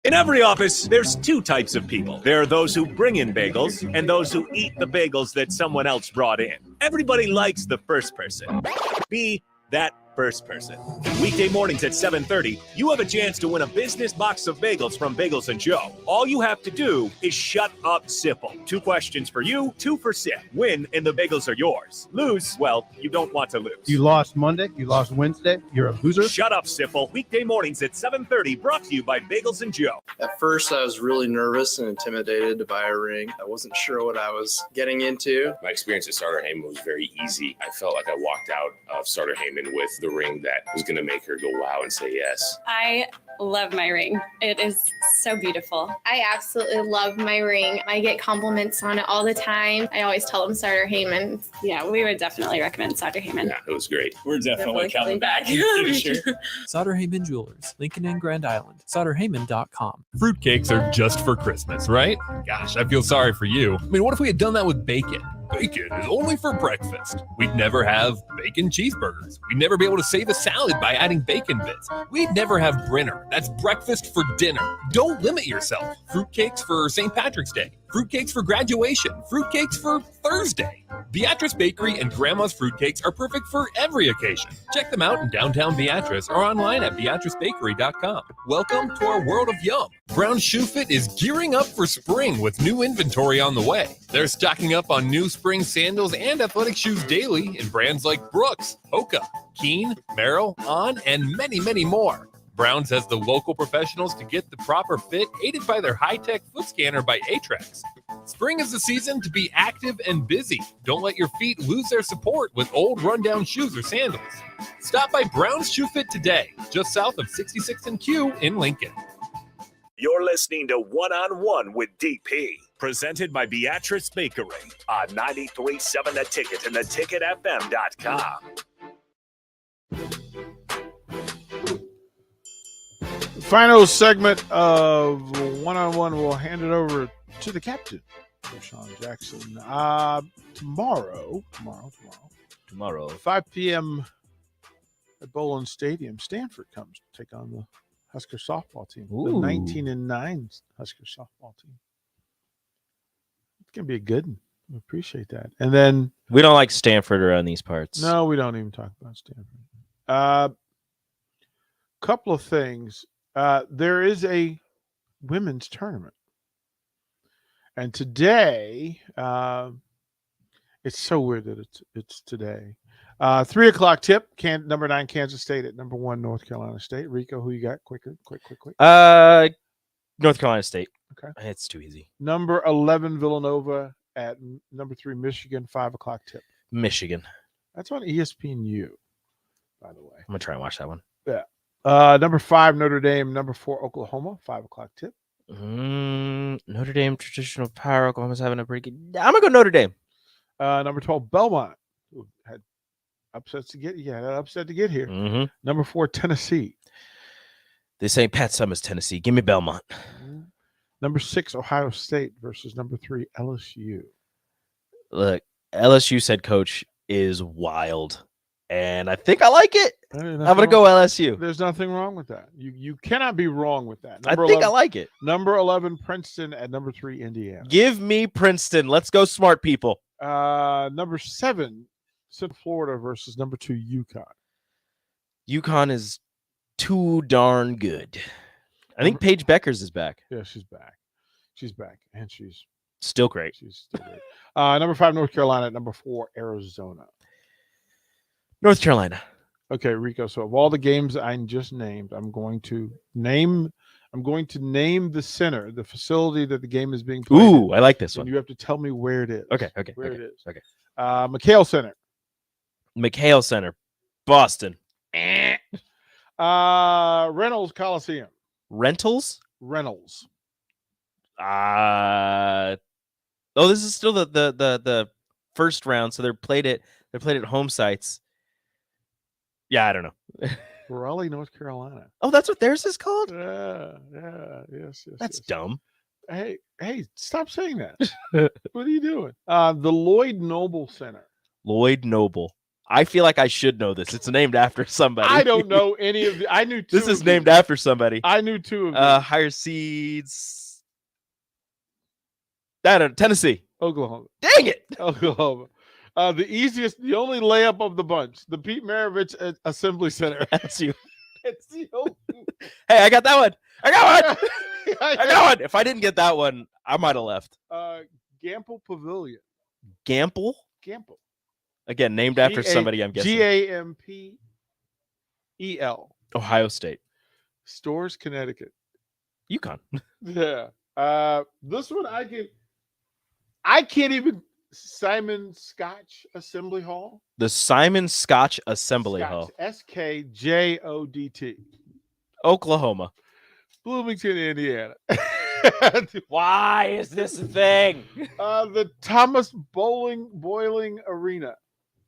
In every office, there's two types of people. There are those who bring in bagels and those who eat the bagels that someone else brought in. Everybody likes the first person. Be that first person. Weekday mornings at 7:30, you have a chance to win a business box of bagels from Bagels & Joe. All you have to do is shut up, Sipple. 2 questions for you, 2 for Sip. Win and the bagels are yours. Lose, well, you don't want to lose. You lost Monday, you lost Wednesday, you're a loser. Shut up, Sipple. Weekday mornings at 7:30, brought to you by Bagels & Joe. At first, I was really nervous and intimidated to buy a ring. I wasn't sure what I was getting into. My experience at Starter Heyman was very easy. I felt like I walked out of Starter Heyman with the ring that was going to make her go wow and say yes. I love my ring. It is so beautiful. I absolutely love my ring. I get compliments on it all the time. I always tell them Starter Heyman. Yeah, we would definitely recommend Starter Heyman. Yeah, it was great. We're definitely coming back in the future. Sauter Heyman Jewelers, Lincoln and Grand Island. SauterHeyman.com. Fruitcakes are just for Christmas, right? Gosh, I feel sorry for you. I mean, what if we had done that with bacon? Bacon is only for breakfast. We'd never have bacon cheeseburgers. We'd never be able to save a salad by adding bacon bits. We'd never have Brinner. That's breakfast for dinner. Don't limit yourself. Fruitcakes for St. Patrick's Day. Fruitcakes for graduation. Fruitcakes for Thursday. Beatrice Bakery and Grandma's Fruitcakes are perfect for every occasion. Check them out in downtown Beatrice or online at beatricebakery.com. Welcome to our world of yum. Brown Shoe Fit is gearing up for spring with new inventory on the way. They're stocking up on new spring sandals and athletic shoes daily in brands like Brooks, Hoka, Keen, Merrill, On, and many, many more. Browns has the local professionals to get the proper fit, aided by their high-tech foot scanner by Atrax. Spring is the season to be active and busy. Don't let your feet lose their support with old rundown shoes or sandals. Stop by Brown's Shoe Fit today, just south of 66th and Q in Lincoln. You're listening to One on One with DP, presented by Beatrice Bakery on 93.7 The Ticket and theticketfm.com. Final segment of one-on-one. We'll hand it over to the captain, Sean Jackson. Tomorrow, 5 p.m. at Bowling Stadium, Stanford comes to take on the Husker softball team. Ooh. The 19-9 Husker softball team. It's gonna be a good one. We appreciate that. And then we don't like Stanford around these parts. no, we don't even talk about Stanford. Couple of things. There is a women's tournament, and today it's so weird that it's today. 3 o'clock tip. Number 9 Kansas State at number 1 North Carolina State. Rico, who you got? Quick. North Carolina State. Okay, it's too easy. Number 11 Villanova at number 3 Michigan. 5 o'clock tip. Michigan. That's on ESPNU, by the way. I'm gonna try and watch that one. Yeah. Number 5 Notre Dame. Number 4 Oklahoma. 5 o'clock tip. Notre Dame traditional power. Oklahoma's having a pretty good. I'm gonna go Notre Dame. Number 12 Belmont. Who had upsets to get. Yeah, that upset to get here. Mm-hmm. Number 4 Tennessee. This ain't Pat Summers, Tennessee. Give me Belmont. Number 6 Ohio State versus number 3 LSU. Look, LSU's head coach is wild, and I think I like it. I'm gonna go LSU. There's nothing wrong with that. You cannot be wrong with that. I think I like it. Number 11 Princeton at number 3 Indiana. Give me Princeton. Let's go, smart people. Number 7 Central Florida versus number 2 UConn. UConn is too darn good. I think Paige Beckers is back. Yeah, she's back. She's back, and she's still great. She's still great. Number 5 North Carolina at number 4 Arizona. North Carolina. Okay, Rico. So of all the games I just named, I'm going to name the center, the facility that the game is being played. Ooh, I like this and one. You have to tell me where it is. Okay. Where it is. Okay. McHale Center. McHale Center. Boston. Reynolds Coliseum. Reynolds. This is still the first round, so they're played at home sites. Yeah, I don't know. Raleigh, North Carolina. Oh, that's what theirs is called? Yes. That's dumb. Hey, stop saying that. What are you doing? The Lloyd Noble Center. Lloyd Noble. I feel like I should know this. It's named after somebody. I don't know any of the. I knew two. This is named after somebody. I knew 2 of them. Higher seeds. Tennessee. Oklahoma. Dang it. Oklahoma. The only layup of the bunch. The Pete Maravich Assembly Center. That's you. It's the only. Hey, I got that one. I got one. If I didn't get that one, I might have left. Gamble Pavilion. Gamble? Gamble. Again, named after somebody, I'm guessing. Gampel. Ohio State. Stores, Connecticut. UConn. Yeah. This one I can't even. Simon Scotch Assembly Hall. The Simon Scotch Assembly Hall. SKJODT. Oklahoma. Bloomington, Indiana. Why is this a thing? The Thomas Boiling Arena.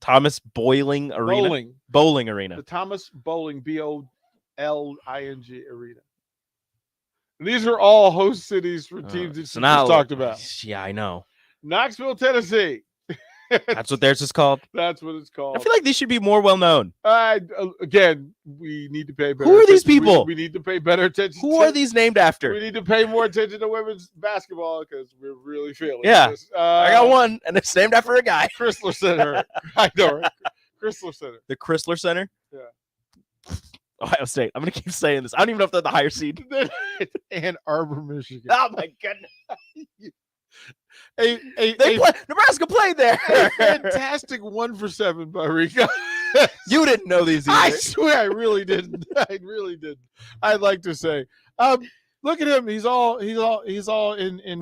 Thomas Boiling Arena. Bowling Arena. The Thomas Bowling BOLING Arena. These are all host cities for teams that you just talked about. Yeah, I know. Knoxville, Tennessee. That's what theirs is called? That's what it's called. I feel like these should be more well known. Again, we need to pay better Who are these people? We need to pay better attention. Who are these named after? We need to pay more attention to women's basketball because we're really failing. Yeah. This. I got one, and it's named after a guy. Chrysler Center. I know, right? Chrysler Center. The Chrysler Center? Yeah. Ohio State. I'm going to keep saying this. I don't even know if they're the higher seed. Ann Arbor, Michigan. Oh, my goodness. Nebraska played there. A fantastic 1 for 7 by Rico. You didn't know these either. I swear I really didn't. I'd like to say. Look at him. He's all in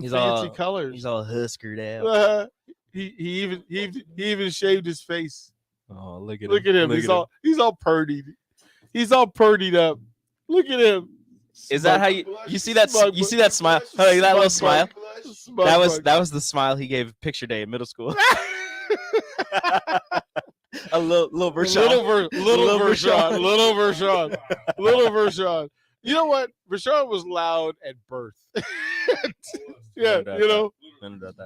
fancy colors. He's all huskered out. He even shaved his face. Oh, look at him. He's all purdied. He's all purdied up. Look at him. Is that how you see that? You see that smile? Oh, that little smile. That was the smile he gave picture day in middle school. A little Vershawn. Little Vershawn. You know what? Rashawn was loud at birth. Yeah, you know.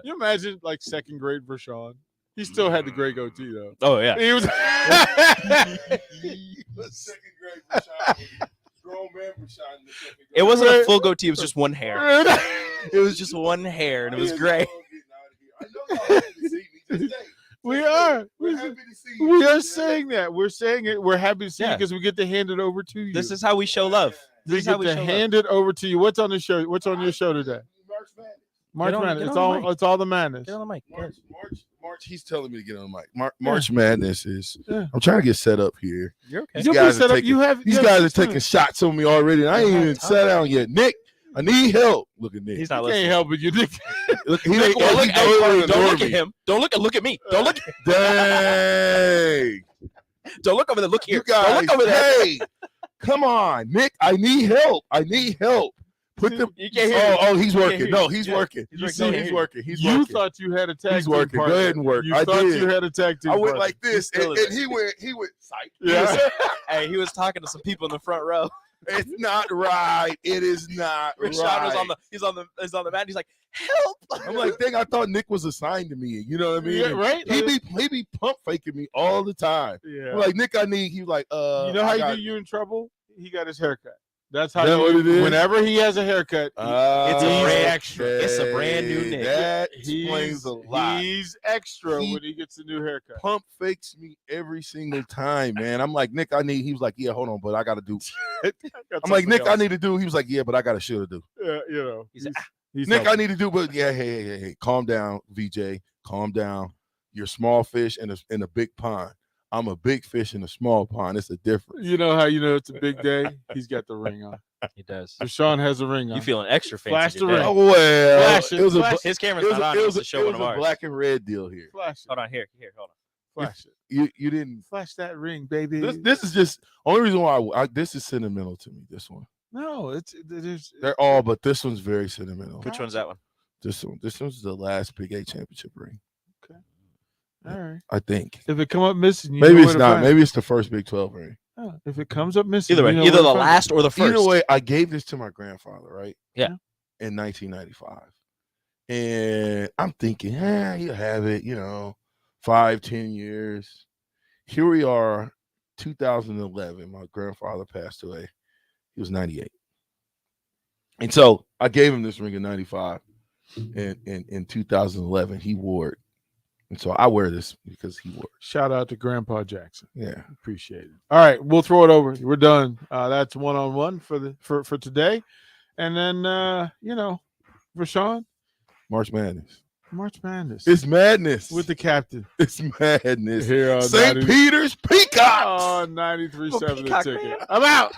You imagine like second grade Rashawn. He still had the gray goatee though. Oh yeah. He was second grade Rashawn. Grown man Rashawn in the second grade. It wasn't a full goatee. It was just one hair. It was just one hair, and it was gray. I know y'all happy to see me. Just say, We are. We're happy to see you. We are saying that. We're saying it. We're happy to see you because we get to hand it over to you. This is how we show love. We get to hand it over to you. What's on the show? What's on your show today? March Madness. It's all the madness. Get on the mic. March. He's telling me to get on the mic. March Madness is. I'm trying to get set up here. You're okay. These guys are taking shots on me already, and I ain't even sat down yet. Nick, I need help. Look at Nick. He's not listening. Can't help it. You Nick. Look, Don't look at him. Don't look at me. Don't look. Dang. Don't look over there. Look here. You guys, don't look over there. Hey, come on, Nick. I need help. Put them. You can't hear. Oh, he's working. No, he's working. He's working. You thought you had a tag team. He's working. Partner. Go ahead and work. You I thought did. you had a tag team. I went partner. like this, and he went. Psych. Yeah. Hey, he was talking to some people in the front row. It's not right. It is not Rashawn right. was on the mat. He's like, help. I'm like, dang, I thought Nick was assigned to me. You know what I mean? Yeah, right. He be pump faking me all the time. Yeah. I'm like, Nick, I need. He was like, you know how you get you in trouble? He got his haircut. That's how. Is that what it is? Whenever he has a haircut, it's a brand extra. It's a brand new Nick. That explains a lot. He's extra when he gets a new haircut. Pump fakes me every single time, man. I'm like, Nick, I need. He was like, yeah, hold on, but I got to do. I'm like, Nick, I need to do. He was like, yeah, but I got to should do. Yeah, you know. He's Nick, I need to do, but yeah, hey, calm down, VJ, calm down. You're a small fish in a big pond. I'm a big fish in a small pond. It's a difference. You know how you know it's a big day? He's got the ring on. He does. Rashawn has a ring on. You feeling extra fancy? Flash the today. ring. Oh well, Flash it. Flash his camera's not on. It's a show one of ours. Black and red deal here. Flash it. Hold on, here, hold on. Flash it. You didn't flash that ring, baby. This is just only reason why this is sentimental to me. This one. No, it is. They're all, but this one's very sentimental. Which one's that one? This one. This one's the last Big 8 championship ring. Okay. All right. I think. If it come up missing, you maybe know it's not. Maybe it's the first Big 12 ring. Oh, if it comes up missing, either way, either the last or the first. Either way, I gave this to my grandfather, right? Yeah. In 1995, and I'm thinking, he'll have it. 5-10 years. Here we are, 2011. My grandfather passed away. He was 98, and so I gave him this ring in 95. In 2011, he wore it. And so I wear this because he wore it. Shout out to Grandpa Jackson. Yeah. Appreciate it. All right, we'll throw it over. We're done. That's one-on-one for today. And then Rashawn. March Madness. March Madness. It's madness. With the captain. It's madness. Here on St. Peter's Peacocks. Oh, 93.7 the ticket. I'm out.